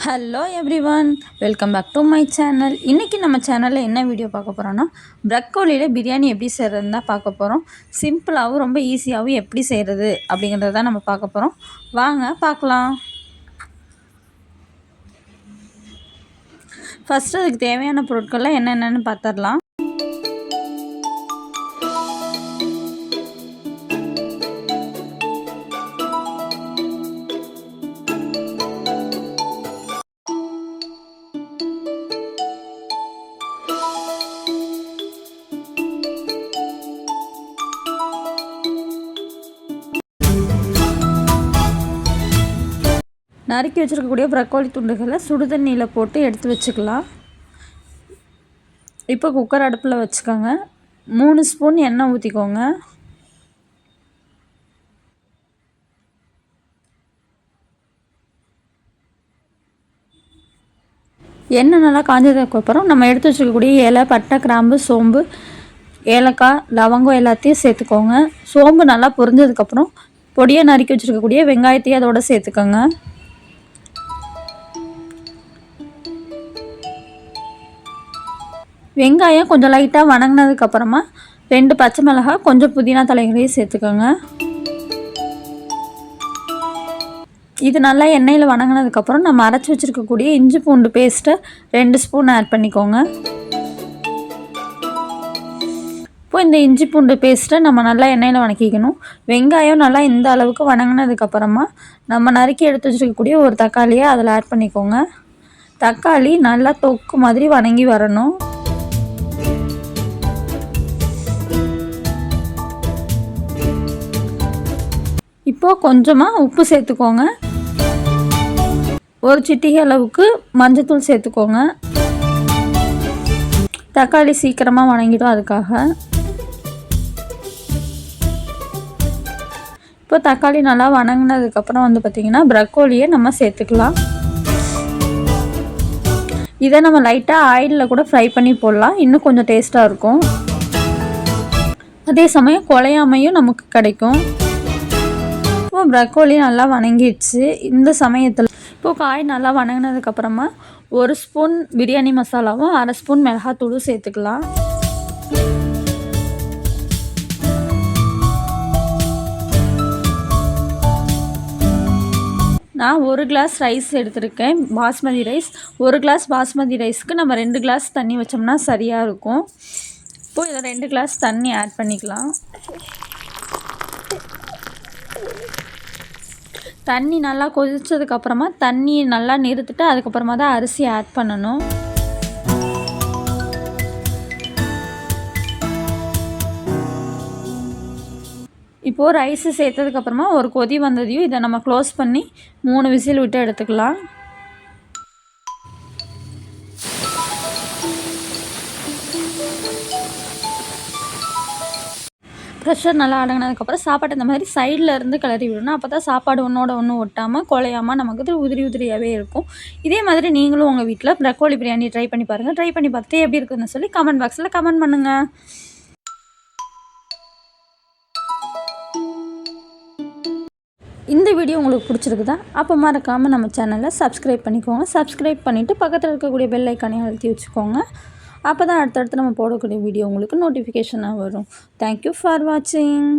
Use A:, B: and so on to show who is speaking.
A: Hello everyone, welcome back to my channel. இன்றைக்கி நம்ம சேனலில் என்ன வீடியோ பார்க்க போகிறோன்னா, ப்ரக்கோலியில் பிரியாணி எப்படி செய்கிறதுன்னு தான் பார்க்க போகிறோம். சிம்பிளாகவும் ரொம்ப ஈஸியாகவும் எப்படி செய்கிறது அப்படிங்கிறத தான் நம்ம பார்க்க போகிறோம். வாங்க பார்க்கலாம். ஃபஸ்ட்டு அதுக்கு தேவையான பொருட்கள்லாம் என்னென்னு பார்த்துடலாம். நறுக்கி வச்சுருக்கக்கூடிய ப்ரக்கோலி துண்டுகளை சுடுதண்ணியில் போட்டு எடுத்து வச்சுக்கலாம். இப்போ குக்கர் அடுப்பில் வச்சுக்கோங்க. 3 ஸ்பூன் எண்ணெய் ஊற்றிக்கோங்க. எண்ணெய் நல்லா காஞ்சதுக்கப்புறம் நம்ம எடுத்து வச்சுருக்கக்கூடிய இலை, பட்டை, கிராம்பு, சோம்பு, ஏலக்காய், லவங்கம் எல்லாத்தையும் சேர்த்துக்கோங்க. சோம்பு நல்லா பொரிஞ்சதுக்கப்புறம் பொடியை நறுக்கி வச்சுருக்கக்கூடிய வெங்காயத்தையும் அதோடு சேர்த்துக்கோங்க. வெங்காயம் கொஞ்சம் லைட்டாக வணங்கினதுக்கப்புறமா 2 பச்சை மிளகாய், கொஞ்சம் புதினா தலைகளையும் சேர்த்துக்கோங்க. இது நல்லா எண்ணெயில் வணங்கினதுக்கப்புறம் நம்ம அரைச்சி வச்சுருக்கக்கூடிய இஞ்சி பூண்டு பேஸ்ட்டை 2 ஸ்பூன் ஆட் பண்ணிக்கோங்க. இப்போ இந்த இஞ்சி பூண்டு பேஸ்ட்டை நம்ம நல்லா எண்ணெயில் வணக்கிக்கணும். வெங்காயம் நல்லா இந்த அளவுக்கு வணங்கினதுக்கப்புறமா நம்ம நறுக்கி எடுத்து வச்சுருக்கக்கூடிய ஒரு தக்காளியை அதில் ஆட் பண்ணிக்கோங்க. தக்காளி நல்லா தொக்கு மாதிரி வணங்கி வரணும். இப்போது கொஞ்சமாக உப்பு சேர்த்துக்கோங்க. ஒரு சிட்டிகை அளவுக்கு மஞ்சத்தூள் சேர்த்துக்கோங்க. தக்காளி சீக்கிரமாக வணங்கிடும், அதுக்காக. இப்போ தக்காளி நல்லா வணங்கினதுக்கப்புறம் பார்த்திங்கன்னா ப்ரக்கோலியை நம்ம சேர்த்துக்கலாம். இதை நம்ம லைட்டாக ஆயிலில் கூட ஃப்ரை பண்ணி போடலாம், இன்னும் கொஞ்சம் டேஸ்ட்டாக இருக்கும். அதே சமயம் குழையாமையும் நமக்கு கிடைக்கும். இப்போ ப்ரக்கோலி நல்லா வணங்கிடுச்சு. இந்த சமயத்தில் இப்போது காய் நல்லா வணங்கினதுக்கப்புறமா 1 ஸ்பூன் பிரியாணி மசாலாவும் 1/2 ஸ்பூன் மிளகாத்தூளும் சேர்த்துக்கலாம். நான் 1 கிளாஸ் ரைஸ் எடுத்திருக்கேன், பாஸ்மதி ரைஸ். 1 கிளாஸ் பாஸ்மதி ரைஸ்க்கு நம்ம 2 கிளாஸ் தண்ணி வச்சோம்னா சரியாக இருக்கும். இப்போது இதில் 2 கிளாஸ் தண்ணி ஆட் பண்ணிக்கலாம். தண்ணி நல்லா கொதிச்சதுக்கப்புறமா தண்ணியை நல்லா நிறுத்திட்டு அதுக்கப்புறமா தான் அரிசி ஆட் பண்ணணும். இப்போது ரைஸு சேர்த்ததுக்கப்புறமா ஒரு கொதி வந்ததையும் இதை நம்ம க்ளோஸ் பண்ணி 3 விசில் விட்டு எடுத்துக்கலாம். ப்ரெஷர் நல்லா அடங்கினதுக்கப்புறம் சாப்பாடு இந்த மாதிரி சைடில் இருந்து கிளறி விடணும். அப்போ தான் சாப்பாடு ஒன்றோட ஒன்று ஒட்டாமல் குழையாமல் நமக்கு உதிரி உதிரியாகவே இருக்கும். இதே மாதிரி நீங்களும் உங்கள் வீட்டில் ப்ரக்கோலி பிரியாணி ட்ரை பண்ணி பாருங்கள். ட்ரை பண்ணி பார்த்துட்டு எப்படி இருக்குதுன்னு சொல்லி கமெண்ட் பாக்ஸில் கமெண்ட் பண்ணுங்கள். இந்த வீடியோ உங்களுக்கு பிடிச்சிருக்குதா? அப்போ மறக்காமல் நம்ம சேனலை சப்ஸ்கிரைப் பண்ணிக்கோங்க. சப்ஸ்கிரைப் பண்ணிவிட்டு பக்கத்தில் இருக்கக்கூடிய பெல் ஐக்கானையும் அழுத்தி வச்சுக்கோங்க. அப்போ தான் அடுத்தடுத்து நம்ம போடக்கூடிய வீடியோ உங்களுக்கு நோட்டிஃபிகேஷனாக வரும். தேங்க்யூ ஃபார் வாட்சிங்.